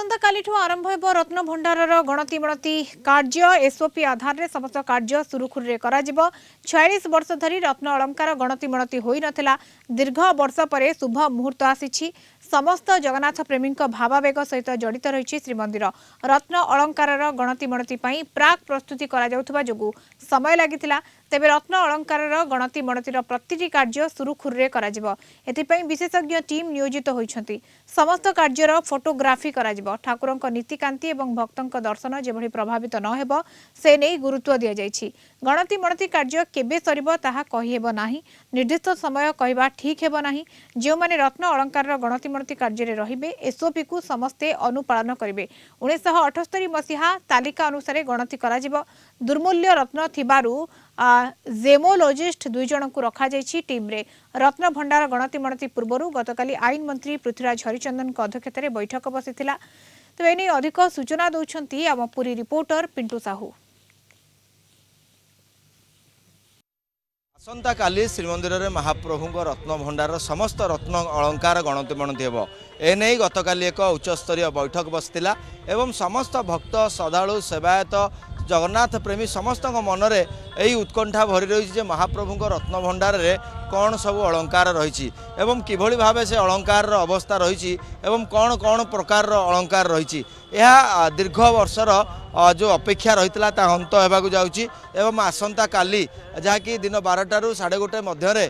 आसंता कालीठू आरंभ हेब रत्न भंडारर गणति मणति कार्य एसओपी आधार में समस्त कार्य सुरुखुरु कर 46 वर्ष धरी रत्न अलंकार गणति मणति होई नथिला। दीर्घ वर्ष पर शुभ मुहूर्त आसी समस्त जगन्नाथ प्रेमी भावावेग सहित जड़ित रही श्रीमंदिर। रत्न अलंकार गणति मणति प्राक प्रस्तुति करा जाउथबा जोगु समय लागिथिला। तेबे रत्न अलंकार गणति मणतिर प्रतिटी कार्य सुरुखुरु कर विशेषज्ञ टीम नियोजित होइछंती। समस्त कार्यर फोटोग्राफी करा ठाकुरंक नीतिकांति एवं भक्तंक दर्शन जेभली प्रभावित न हेब से नहीं गुरुत्व दिया जायछि। गणति मणति कार्य केबे सरिब ताहा कहि हेब नाही। निर्दिष्ट समय कहवा ठीक हेब नाही। जो माने रत्न अलंकार गणति मणति कार्य रे रहिबे एसओपी को समस्ते अनुपालन करिवे। 1978 मसीहा तालिका अनुसार गणति करा जिवो। दुर्मूल्य रत्न थिबारु जेमोलॉजिस्ट 2 जन को रखा जायछि टीम रे। रत्न भंडार गणति मणति पूर्व गतकाली आईन मंत्री पृथ्वीराज हरिचंदन अध्यक्षत बैठक बसिथिला। तो एने अधिक सूचना दौरान आम पुरी रिपोर्टर पिंटू साहू। आसंता काली श्रीमंदिर में महाप्रभु रत्न भंडार समस्त रत्न अलंकार गणति मणति हेब एने गतकाली एक उच्चस्तरीय बैठक बसला एवं समस्त भक्त श्रद्धालु सेवायत जगन्नाथ प्रेमी समस्त मनरे यही उत्कंठा भरी रही महाप्रभु रत्न भंडार रे कौन सब अलंकार रही एवं किभली भाव से अलंकार अवस्था रही एवं कौन कौन प्रकार अलंकार रही यह दीर्घ वर्षर जो अपेक्षा रही अंत होगाक जाऊँगी एवं आसंता काली जहाँकि दिन 12 साढ़े 1 मध्य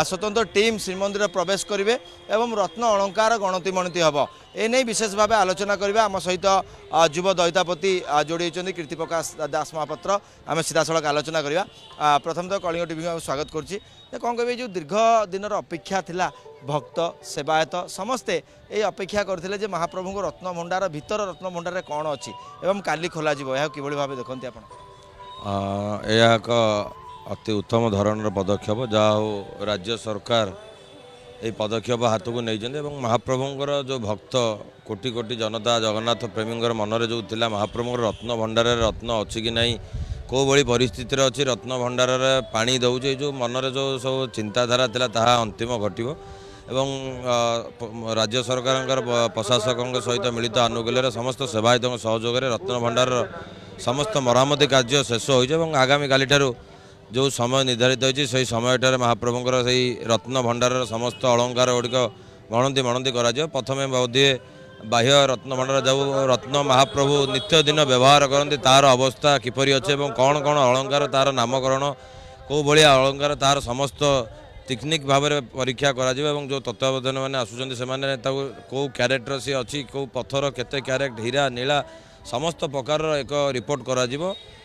स्वतंत्र टीम श्रीमंदिर प्रवेश करेंगे एवं रत्न अलंकार गणति मणति हम एने विशेष भाव आलोचना करवा आम सहित युव दयितापति जोड़ी कीर्ति प्रकाश दास महापात्र आम सीधा सड़क आलोचना करवा। प्रथम तो कलिंग टीवी को स्वागत करुच्ची कौन कह जो दीर्घ दिन अपेक्षा थिला भक्त सेवायत समस्ते ये अपेक्षा करते महाप्रभु को रत्न भंडार भीतर रत्न भंडार कौन अच्छी एवं काली खोल कि भाव देखते आप एक अति उत्तम धरण पदक्षेप जहाँ राज्य सरकार ये पदक्षेप हाथ को नहीं महाप्रभुंर जो भक्त कोटि कोटि जनता जगन्नाथ प्रेमी मनरे जो थिला महाप्रभु रत्न भंडार रत्न अच्छी कि नहीं कौ भली परिस्थिति अच्छी रत्न भंडार पानी दौचे जो मनरे जो सब चिंताधारा थिला ताहा अंतिम घटिबो एवं राज्य सरकार प्रशासकों सहित मिलित आनुकूल्य समस्त सेवायत सहयोग रत्न भंडार समस्त मरामती कार्य शेष हो आगामी काली जो समय निर्धारित होती से समय महाप्रभुंर से रत्न भंडार समस्त अलंकार गुड़िक गणति मणति करा प्रथमे बोधे बाह्य रत्न भंडार जो रत्न महाप्रभु नित्य दिन व्यवहार करते तार अवस्था किपरि अच्छे कौन कौन अलंकार तार नामकरण कौ भाया अलंकार तार समस्त टेक्निक भाव में परीक्षा करा जो तत्वावधान मैंने आसुँच से कौ क्यारेक्टर सी अच्छी कौ पत्थर केते क्यारेक्ट हीरा नीला समस्त प्रकार एक रिपोर्ट करा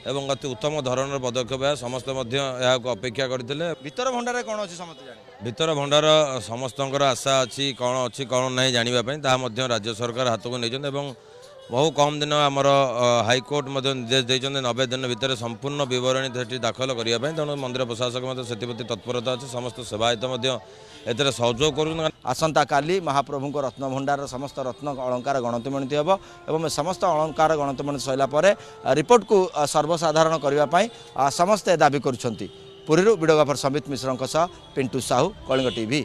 एवं अति उत्तम धरण पदक्षेप समस्त अपेक्षा करते। भीतर भंडार कौन अच्छी समस्त भीतर भंडार समस्त आशा अच्छी कौन नहीं जानापी ताहा राज्य सरकार हाथ को नहीं बहु कम दिन आमर हाईकोर्ट निर्देश देते 90 दिन भितर संपूर्ण बरणी दाखल करने तेणु मंदिर प्रशासक से तत्परता अच्छे समस्त सेवायत एथर सहयोग कर। आसंता काली महाप्रभु रत्न भंडार समस्त रत्न अलंकार गणति मणति हेब एवं समस्त अलंकार गणति मणति सैला रिपोर्ट को सर्वसाधारण करने समस्ते दाबी करुछंती। पुरीरू वीडियोग्राफर समित मिश्र पिंटू साहू कलिंग टीवी।